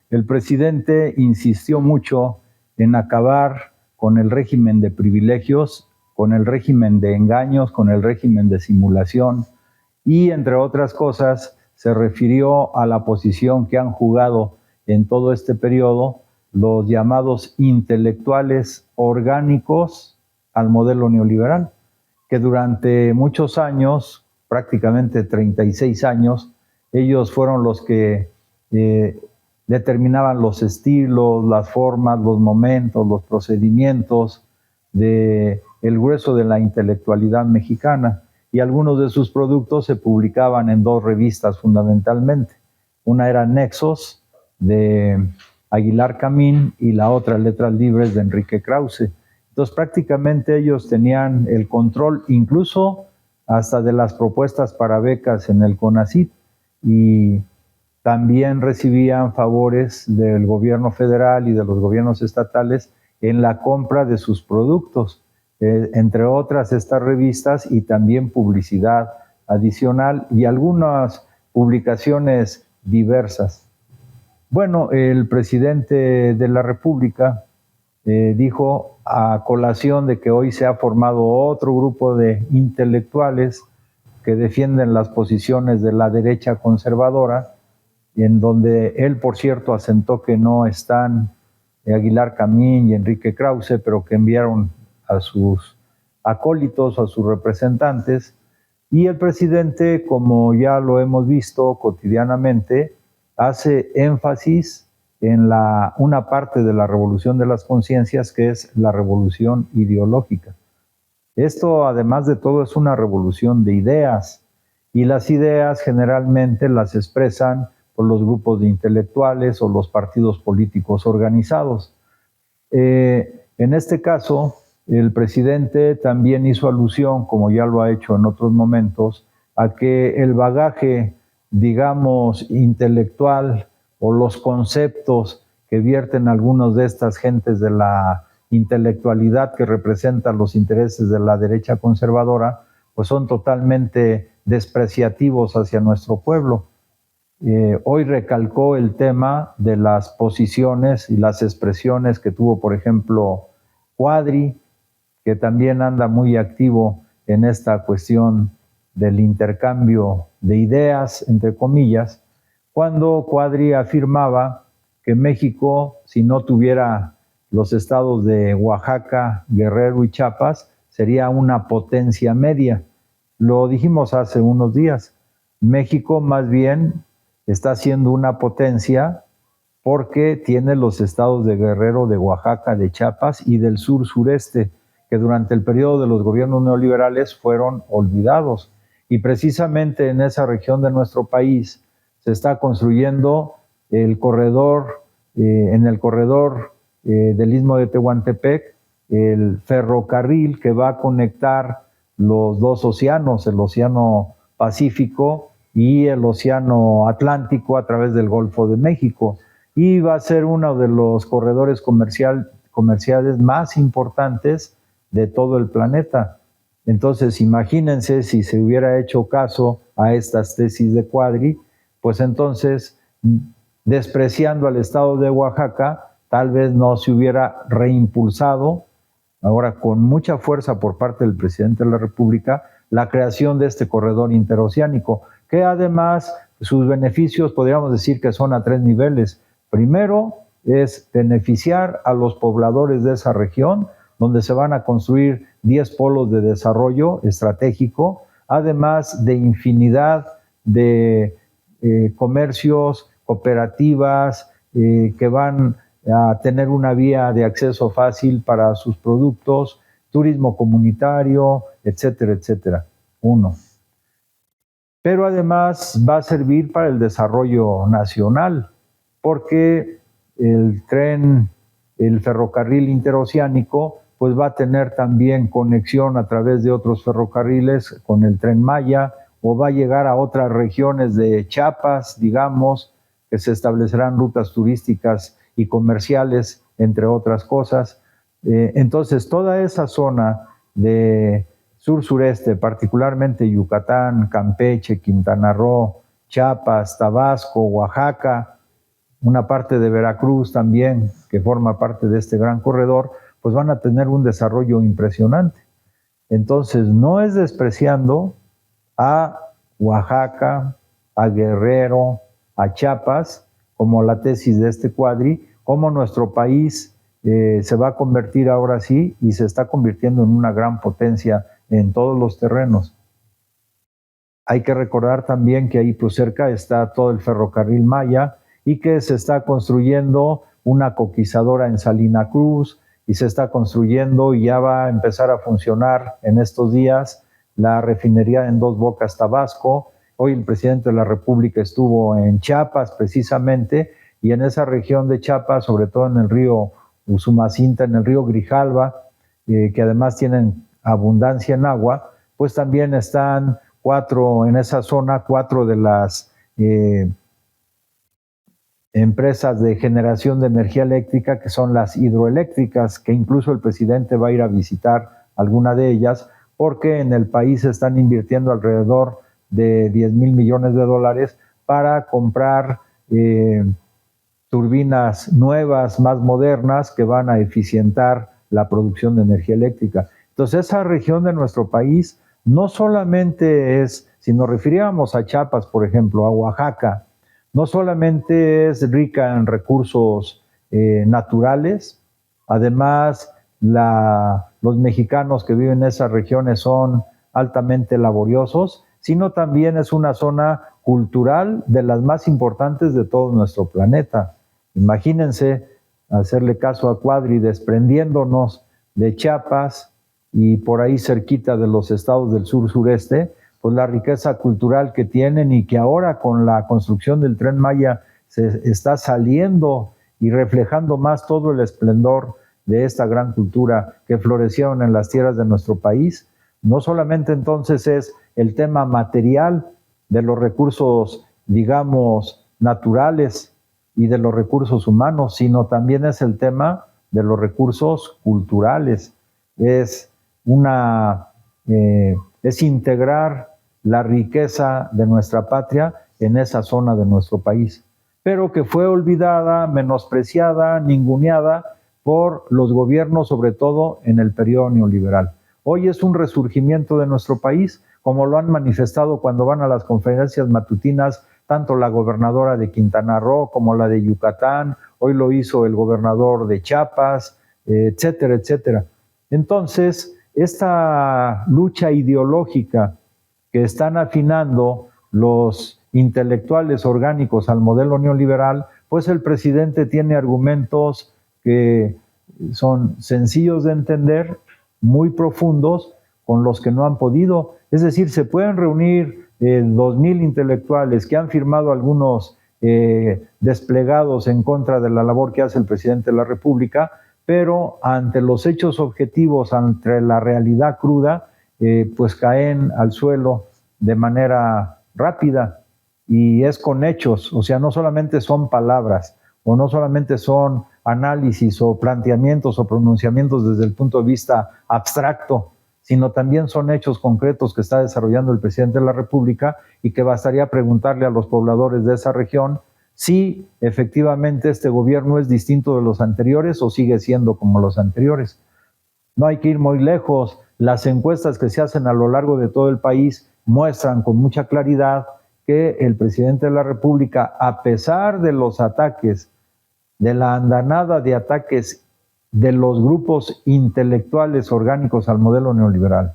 el presidente insistió mucho en acabar con el régimen de privilegios, con el régimen de engaños, con el régimen de simulación y, entre otras cosas, se refirió a la posición que han jugado en todo este periodo los llamados intelectuales orgánicos al modelo neoliberal, que durante muchos años, prácticamente 36 años, ellos fueron los que determinaban los estilos, las formas, los momentos, los procedimientos del grueso de la intelectualidad mexicana, y algunos de sus productos se publicaban en dos revistas fundamentalmente. Una era Nexos, de Aguilar Camín, y la otra Letras Libres, de Enrique Krause. Entonces prácticamente ellos tenían el control incluso hasta de las propuestas para becas en el CONACYT, y también recibían favores del gobierno federal y de los gobiernos estatales en la compra de sus productos, entre otras estas revistas, y también publicidad adicional y algunas publicaciones diversas. Bueno, el presidente de la República dijo, a colación de que hoy se ha formado otro grupo de intelectuales que defienden las posiciones de la derecha conservadora, en donde él, por cierto, asentó que no están Aguilar Camín y Enrique Krause, pero que enviaron a sus acólitos, a sus representantes, y el presidente, como ya lo hemos visto cotidianamente, hace énfasis en una parte de la revolución de las conciencias, que es la revolución ideológica. Esto, además de todo, es una revolución de ideas, y las ideas generalmente las expresan por los grupos de intelectuales o los partidos políticos organizados. En este caso, el presidente también hizo alusión, como ya lo ha hecho en otros momentos, a que el bagaje, digamos, intelectual o los conceptos que vierten algunos de estas gentes de la intelectualidad que representan los intereses de la derecha conservadora, pues son totalmente despreciativos hacia nuestro pueblo. Hoy recalcó el tema de las posiciones y las expresiones que tuvo, por ejemplo, Cuadri, que también anda muy activo en esta cuestión del intercambio de ideas, entre comillas, cuando Cuadri afirmaba que México, si no tuviera los estados de Oaxaca, Guerrero y Chiapas, sería una potencia media. Lo dijimos hace unos días. México más bien está siendo una potencia porque tiene los estados de Guerrero, de Oaxaca, de Chiapas y del sur-sureste, que durante el periodo de los gobiernos neoliberales fueron olvidados. Y precisamente en esa región de nuestro país se está construyendo el corredor, en el corredor del Istmo de Tehuantepec, el ferrocarril que va a conectar los dos océanos, el Océano Pacífico y el Océano Atlántico, a través del Golfo de México. Y va a ser uno de los corredores comerciales más importantes de todo el planeta. Entonces, imagínense si se hubiera hecho caso a estas tesis de Cuadri, pues entonces, despreciando al estado de Oaxaca, tal vez no se hubiera reimpulsado, ahora con mucha fuerza por parte del presidente de la República, la creación de este corredor interoceánico, que además sus beneficios podríamos decir que son a 3 niveles. Primero es beneficiar a los pobladores de esa región, donde se van a construir 10 polos de desarrollo estratégico, además de infinidad de comercios, cooperativas que van a tener una vía de acceso fácil para sus productos, turismo comunitario, etcétera, etcétera. Uno. Pero además va a servir para el desarrollo nacional, porque el ferrocarril interoceánico, pues va a tener también conexión a través de otros ferrocarriles con el Tren Maya, o va a llegar a otras regiones de Chiapas, digamos, que se establecerán rutas turísticas y comerciales, entre otras cosas. Entonces, toda esa zona de sur-sureste, particularmente Yucatán, Campeche, Quintana Roo, Chiapas, Tabasco, Oaxaca, una parte de Veracruz también, que forma parte de este gran corredor, pues van a tener un desarrollo impresionante. Entonces, no es despreciando a Oaxaca, a Guerrero, a Chiapas, como la tesis de este cuadri, cómo nuestro país se va a convertir ahora sí y se está convirtiendo en una gran potencia en todos los terrenos. Hay que recordar también que ahí pues cerca está todo el ferrocarril Maya y que se está construyendo una coquizadora en Salina Cruz y se está construyendo y ya va a empezar a funcionar en estos días la refinería en Dos Bocas, Tabasco. Hoy el presidente de la República estuvo en Chiapas precisamente y en esa región de Chiapas, sobre todo en el río Usumacinta, en el río Grijalva, que además tienen abundancia en agua, pues también están en esa zona, 4 de las empresas de generación de energía eléctrica, que son las hidroeléctricas, que incluso el presidente va a ir a visitar alguna de ellas, porque en el país se están invirtiendo alrededor de 10,000 millones de dólares para comprar turbinas nuevas, más modernas, que van a eficientar la producción de energía eléctrica. Entonces, esa región de nuestro país no solamente es, si nos refiriéramos a Chiapas, por ejemplo, a Oaxaca, no solamente es rica en recursos naturales, además los mexicanos que viven en esas regiones son altamente laboriosos, sino también es una zona cultural de las más importantes de todo nuestro planeta. Imagínense hacerle caso a Cuadri, desprendiéndonos de Chiapas y por ahí cerquita de los estados del sur-sureste, pues la riqueza cultural que tienen y que ahora con la construcción del Tren Maya se está saliendo y reflejando más todo el esplendor de esta gran cultura que florecieron en las tierras de nuestro país. No solamente entonces es el tema material de los recursos, digamos, naturales y de los recursos humanos, sino también es el tema de los recursos culturales. Es integrar la riqueza de nuestra patria en esa zona de nuestro país, pero que fue olvidada, menospreciada, ninguneada por los gobiernos, sobre todo en el periodo neoliberal. Hoy es un resurgimiento de nuestro país, como lo han manifestado cuando van a las conferencias matutinas, tanto la gobernadora de Quintana Roo como la de Yucatán, hoy lo hizo el gobernador de Chiapas, etcétera, etcétera. Entonces, esta lucha ideológica que están afinando los intelectuales orgánicos al modelo neoliberal, pues el presidente tiene argumentos que son sencillos de entender, muy profundos, con los que no han podido. Es decir, se pueden reunir 2,000 intelectuales que han firmado algunos desplegados en contra de la labor que hace el presidente de la República, pero ante los hechos objetivos, ante la realidad cruda, pues caen al suelo de manera rápida y es con hechos, o sea, no solamente son palabras o no solamente son análisis o planteamientos o pronunciamientos desde el punto de vista abstracto, sino también son hechos concretos que está desarrollando el presidente de la República y que bastaría preguntarle a los pobladores de esa región si efectivamente este gobierno es distinto de los anteriores o sigue siendo como los anteriores. No hay que ir muy lejos. Las encuestas que se hacen a lo largo de todo el país muestran con mucha claridad que el presidente de la República, a pesar de los ataques, de la andanada de ataques de los grupos intelectuales orgánicos al modelo neoliberal,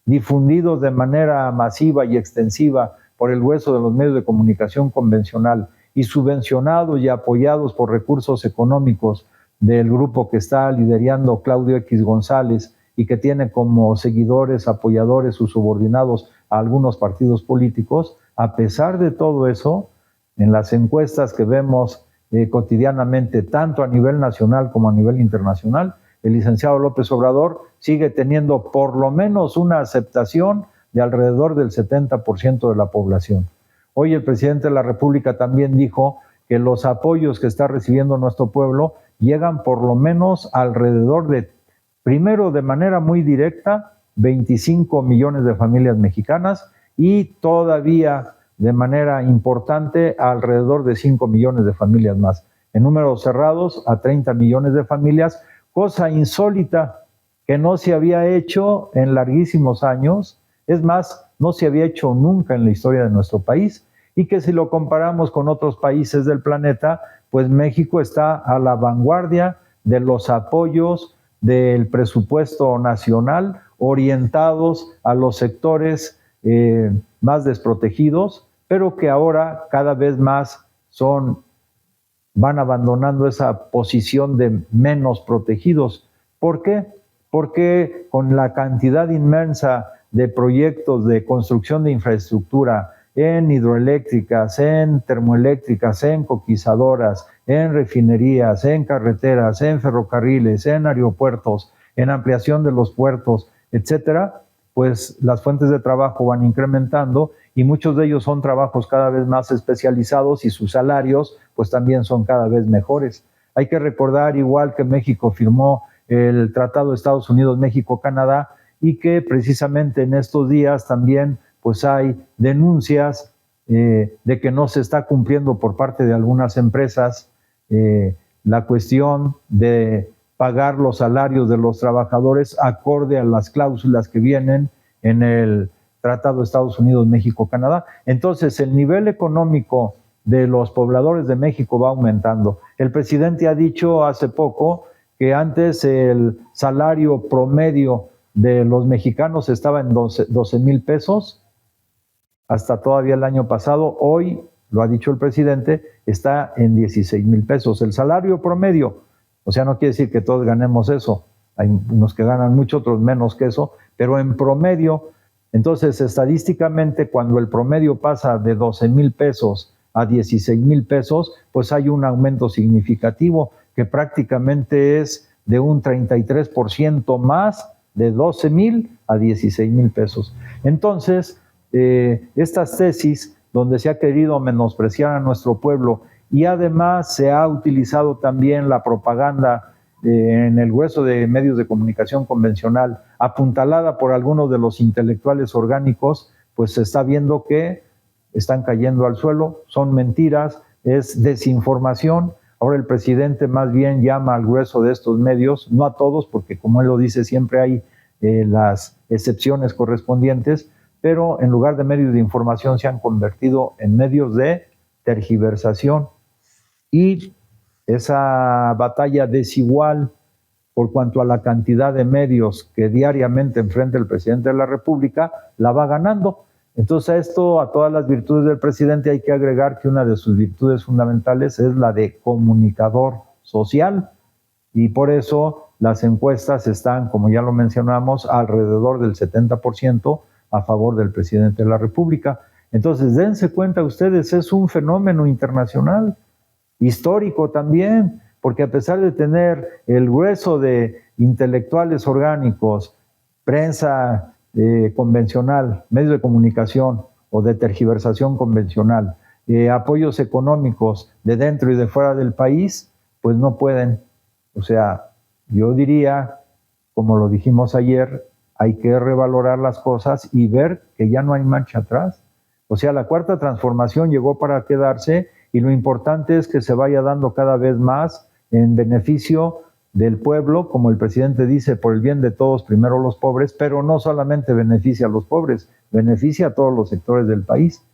difundidos de manera masiva y extensiva por el grueso de los medios de comunicación convencional y subvencionados y apoyados por recursos económicos del grupo que está liderando Claudio X González y que tiene como seguidores, apoyadores, sus subordinados a algunos partidos políticos. A pesar de todo eso, en las encuestas que vemos cotidianamente, tanto a nivel nacional como a nivel internacional, el licenciado López Obrador sigue teniendo por lo menos una aceptación de alrededor del 70% de la población. Hoy el presidente de la República también dijo que los apoyos que está recibiendo nuestro pueblo llegan por lo menos alrededor de, primero de manera muy directa, 25 millones de familias mexicanas y todavía de manera importante alrededor de 5 millones de familias más. en números cerrados a 30 millones de familias, cosa insólita que no se había hecho en larguísimos años, es más, no se había hecho nunca en la historia de nuestro país, y que si lo comparamos con otros países del planeta, pues México está a la vanguardia de los apoyos del presupuesto nacional orientados a los sectores más desprotegidos, pero que ahora cada vez más van abandonando esa posición de menos protegidos. ¿Por qué? Porque con la cantidad inmensa de proyectos de construcción de infraestructura en hidroeléctricas, en termoeléctricas, en coquizadoras, en refinerías, en carreteras, en ferrocarriles, en aeropuertos, en ampliación de los puertos, etcétera, pues las fuentes de trabajo van incrementando y muchos de ellos son trabajos cada vez más especializados y sus salarios pues también son cada vez mejores. Hay que recordar, igual que México firmó el Tratado de Estados Unidos, México, Canadá, y que precisamente en estos días también pues hay denuncias de que no se está cumpliendo por parte de algunas empresas la cuestión de pagar los salarios de los trabajadores acorde a las cláusulas que vienen en el Tratado de Estados Unidos, México, Canadá. Entonces, el nivel económico de los pobladores de México va aumentando. El presidente ha dicho hace poco que antes el salario promedio de los mexicanos estaba en 12,000 pesos, hasta todavía el año pasado. Hoy, lo ha dicho el presidente, está en 16,000 pesos. El salario promedio, o sea, no quiere decir que todos ganemos eso. Hay unos que ganan mucho, otros menos que eso, pero en promedio, entonces estadísticamente, cuando el promedio pasa de 12,000 pesos a 16,000 pesos, pues hay un aumento significativo que prácticamente es de un 33% más, de 12,000 a 16,000 pesos. Entonces, estas tesis donde se ha querido menospreciar a nuestro pueblo y además se ha utilizado también la propaganda en el grueso de medios de comunicación convencional, apuntalada por algunos de los intelectuales orgánicos, pues se está viendo que están cayendo al suelo, son mentiras, es desinformación. Ahora el presidente más bien llama al grueso de estos medios, no a todos, porque como él lo dice, siempre hay las excepciones correspondientes, pero en lugar de medios de información se han convertido en medios de tergiversación. Y esa batalla desigual por cuanto a la cantidad de medios que diariamente enfrenta el presidente de la República, la va ganando. Entonces a esto, a todas las virtudes del presidente, hay que agregar que una de sus virtudes fundamentales es la de comunicador social, y por eso las encuestas están, como ya lo mencionamos, alrededor del 70% a favor del presidente de la República. Entonces, dense cuenta ustedes, es un fenómeno internacional, histórico también, porque a pesar de tener el grueso de intelectuales orgánicos, prensa convencional, medios de comunicación o de tergiversación convencional, apoyos económicos de dentro y de fuera del país, pues no pueden. O sea, yo diría, como lo dijimos ayer, hay que revalorar las cosas y ver que ya no hay marcha atrás. O sea, la cuarta transformación llegó para quedarse y lo importante es que se vaya dando cada vez más en beneficio del pueblo, como el presidente dice, por el bien de todos, primero los pobres, pero no solamente beneficia a los pobres, beneficia a todos los sectores del país.